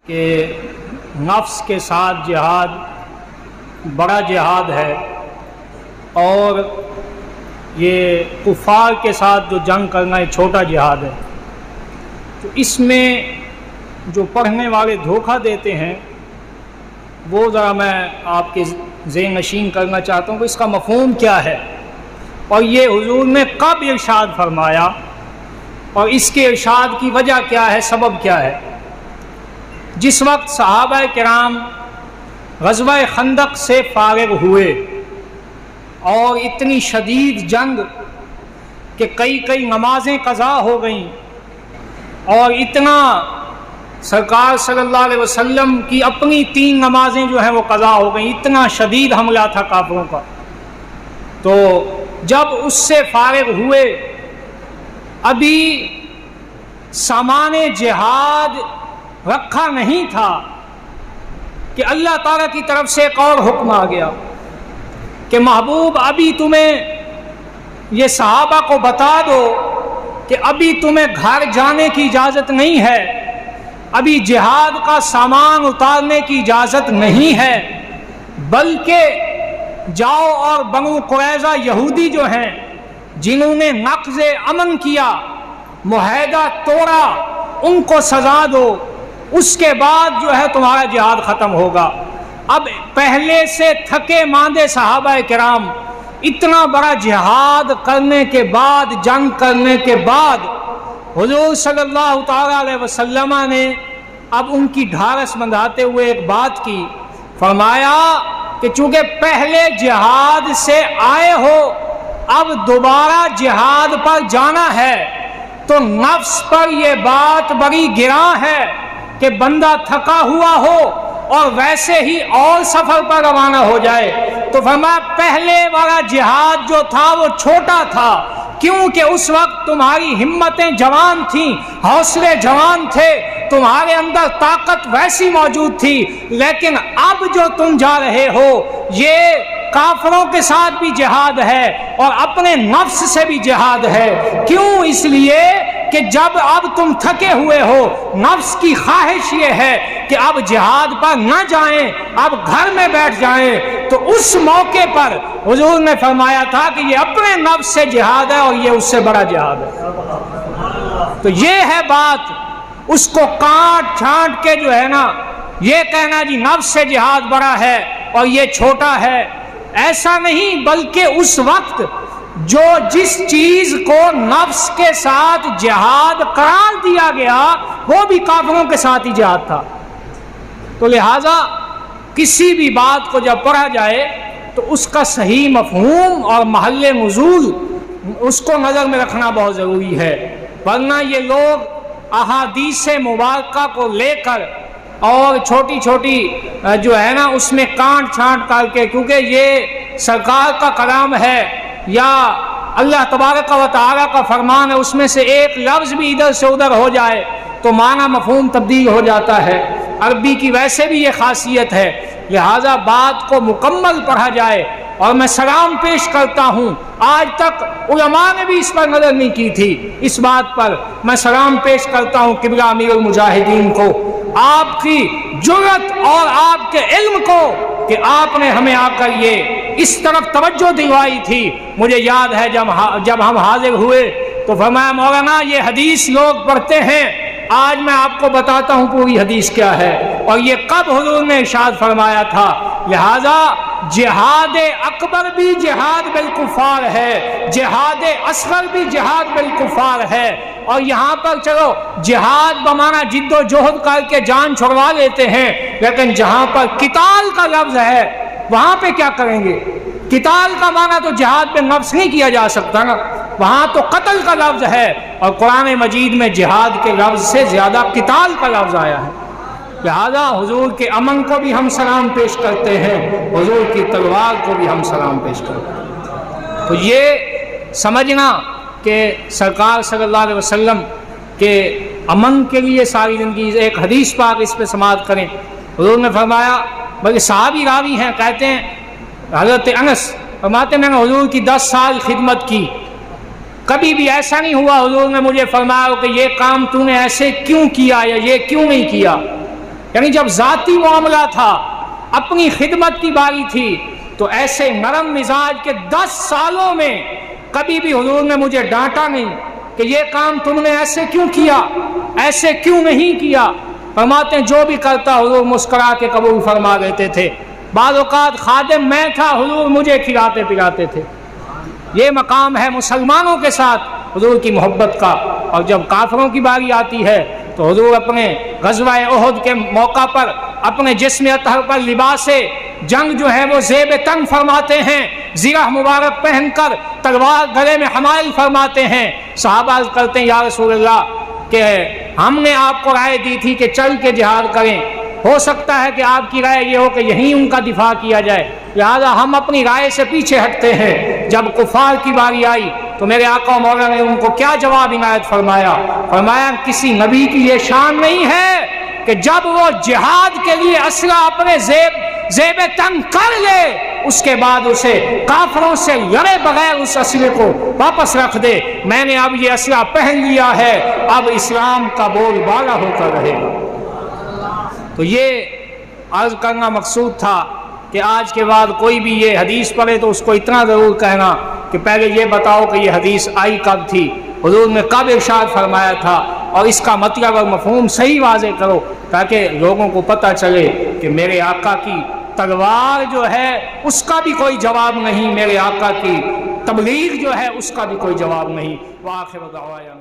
کہ نفس کے ساتھ جہاد بڑا جہاد ہے، اور یہ کفار کے ساتھ جو جنگ کرنا ہے چھوٹا جہاد ہے۔ تو اس میں جو پڑھنے والے دھوکہ دیتے ہیں وہ ذرا میں آپ کے ذہن نشین کرنا چاہتا ہوں کہ اس کا مفہوم کیا ہے، اور یہ حضور نے کب ارشاد فرمایا، اور اس کے ارشاد کی وجہ کیا ہے، سبب کیا ہے۔ جس وقت صحابہ کرام غزوہ خندق سے فارغ ہوئے اور اتنی شدید جنگ کہ کئی نمازیں قضا ہو گئیں، اور اتنا سرکار صلی اللہ علیہ وسلم کی اپنی 3 نمازیں جو ہیں وہ قضا ہو گئیں، اتنا شدید حملہ تھا کافروں کا۔ تو جب اس سے فارغ ہوئے، ابھی سامان جہاد رکھا نہیں تھا کہ اللہ تعالیٰ کی طرف سے ایک اور حکم آ گیا کہ محبوب ابھی تمہیں یہ صحابہ کو بتا دو کہ ابھی تمہیں گھر جانے کی اجازت نہیں ہے، ابھی جہاد کا سامان اتارنے کی اجازت نہیں ہے، بلکہ جاؤ اور بنو قریظہ یہودی جو ہیں جنہوں نے نقض امن کیا، معاہدہ توڑا، ان کو سزا دو، اس کے بعد جو ہے تمہارا جہاد ختم ہوگا۔ اب پہلے سے تھکے ماندے صحابہ کرام اتنا بڑا جہاد کرنے کے بعد، جنگ کرنے کے بعد، حضور صلی اللہ تعالیٰ علیہ وسلم نے اب ان کی ڈھارس بندھاتے ہوئے ایک بات کی، فرمایا کہ چونکہ پہلے جہاد سے آئے ہو، اب دوبارہ جہاد پر جانا ہے، تو نفس پر یہ بات بڑی گراں ہے کہ بندہ تھکا ہوا ہو اور ویسے ہی اور سفر پر روانہ ہو جائے۔ تو فرمایا پہلے والا جہاد جو تھا وہ چھوٹا تھا، کیونکہ اس وقت تمہاری ہمتیں جوان تھیں، حوصلے جوان تھے، تمہارے اندر طاقت ویسی موجود تھی، لیکن اب جو تم جا رہے ہو یہ کافروں کے ساتھ بھی جہاد ہے اور اپنے نفس سے بھی جہاد ہے۔ کیوں؟ اس لیے کہ جب اب تم تھکے ہوئے ہو، نفس کی خواہش یہ ہے کہ اب جہاد پر نہ جائیں، اب گھر میں بیٹھ جائیں، تو اس موقع پر حضور نے فرمایا تھا کہ یہ اپنے نفس سے جہاد ہے اور یہ اس سے بڑا جہاد ہے۔ تو یہ ہے بات، اس کو کاٹ چھانٹ کے جو ہے نا یہ کہنا جی نفس سے جہاد بڑا ہے اور یہ چھوٹا ہے، ایسا نہیں، بلکہ اس وقت جو جس چیز کو نفس کے ساتھ جہاد قرار دیا گیا وہ بھی کافروں کے ساتھ ہی جہاد تھا۔ تو لہٰذا کسی بھی بات کو جب پڑھا جائے تو اس کا صحیح مفہوم اور محل نزول اس کو نظر میں رکھنا بہت ضروری ہے، ورنہ یہ لوگ احادیث مبارکہ کو لے کر اور چھوٹی چھوٹی جو ہے نا اس میں کانٹ چھانٹ کر کے، کیونکہ یہ سرکار کا کلام ہے یا اللہ تبارک و تعالیٰ کا فرمان ہے، اس میں سے ایک لفظ بھی ادھر سے ادھر ہو جائے تو معنی مفہوم تبدیل ہو جاتا ہے۔ عربی کی ویسے بھی یہ خاصیت ہے، لہٰذا بات کو مکمل پڑھا جائے۔ اور میں سلام پیش کرتا ہوں، آج تک علماء نے بھی اس پر نظر نہیں کی تھی، اس بات پر میں سلام پیش کرتا ہوں قبلہ امیر المجاہدین کو، آپ کی جرأت اور آپ کے علم کو کہ آپ نے ہمیں آ کر یہ اس طرف توجہ دلوائی تھی۔ مجھے یاد ہے جب ہم حاضر ہوئے تو فرمایا مولانا یہ حدیث لوگ پڑھتے ہیں، آج میں آپ کو بتاتا ہوں پوری حدیث کیا ہے، اور یہ کب حضور نے ارشاد فرمایا تھا۔ لہذا جہاد اکبر بھی جہاد بالکفار ہے، جہاد اصغر بھی جہاد بالکفار ہے، اور یہاں پر چلو جہاد بمانا جد و جہد کر کے جان چھڑوا لیتے ہیں، لیکن جہاں پر قتال کا لفظ ہے وہاں پہ کیا کریں گے؟ قتال کا معنی تو جہاد پہ نفس نہیں کیا جا سکتا نا، وہاں تو قتل کا لفظ ہے، اور قرآن مجید میں جہاد کے لفظ سے زیادہ قتال کا لفظ آیا ہے۔ لہذا حضور کے امن کو بھی ہم سلام پیش کرتے ہیں، حضور کی تلوار کو بھی ہم سلام پیش کرتے ہیں۔ تو یہ سمجھنا کہ سرکار صلی اللہ علیہ وسلم کے امن کے لیے ساری زندگی، ایک حدیث پاک اس پہ سماعت کریں، حضور نے فرمایا، بلکہ صحابی راوی ہیں، کہتے ہیں حضرت انس فرماتے میں نے حضور کی 10 سال خدمت کی، کبھی بھی ایسا نہیں ہوا حضور نے مجھے فرمایا کہ یہ کام تو نے ایسے کیوں کیا یا یہ کیوں نہیں کیا، یعنی جب ذاتی معاملہ تھا، اپنی خدمت کی باری تھی، تو ایسے نرم مزاج کے 10 سالوں میں کبھی بھی حضور نے مجھے ڈانٹا نہیں کہ یہ کام تم نے ایسے کیوں کیا، ایسے کیوں نہیں کیا۔ فرماتے ہیں جو بھی کرتا حضور مسکرا کے قبول فرما دیتے تھے۔ بعض اوقات خادم میں تھا، حضور مجھے کھلاتے پلاتے تھے۔ یہ مقام ہے مسلمانوں کے ساتھ حضور کی محبت کا۔ اور جب کافروں کی باری آتی ہے تو حضور اپنے غزوہ احد کے موقع پر اپنے جسم اطہر پر لباس جنگ جو ہے وہ زیب تنگ فرماتے ہیں، زرہ مبارک پہن کر تلوار گلے میں حمائل فرماتے ہیں۔ صحابہ عرض کرتے ہیں یا رسول اللہ کہ ہم نے آپ کو رائے دی تھی کہ چل کے جہاد کریں، ہو سکتا ہے کہ آپ کی رائے یہ ہو کہ یہیں ان کا دفاع کیا جائے، لہذا ہم اپنی رائے سے پیچھے ہٹتے ہیں۔ جب کفار کی باری آئی تو میرے آقا و مولا نے ان کو کیا جواب عنایت فرمایا؟ فرمایا کسی نبی کی یہ شان نہیں ہے کہ جب وہ جہاد کے لیے اسلحہ اپنے زیب تنگ کر لے اس کے بعد اسے کافروں سے لڑے بغیر اس اسلحے کو واپس رکھ دے۔ میں نے اب یہ اسلحہ پہن لیا ہے، اب اسلام کا بول بالا ہو کر رہے گا۔ تو یہ عرض کرنا مقصود تھا کہ آج کے بعد کوئی بھی یہ حدیث پڑھے تو اس کو اتنا ضرور کہنا کہ پہلے یہ بتاؤ کہ یہ حدیث آئی کب تھی، حضور نے کب ارشاد فرمایا تھا، اور اس کا مطلب اور مفہوم صحیح واضح کرو تاکہ لوگوں کو پتہ چلے کہ میرے آقا کی تلوار جو ہے اس کا بھی کوئی جواب نہیں، میرے آقا کی تبلیغ جو ہے اس کا بھی کوئی جواب نہیں۔ وآخر دعوانا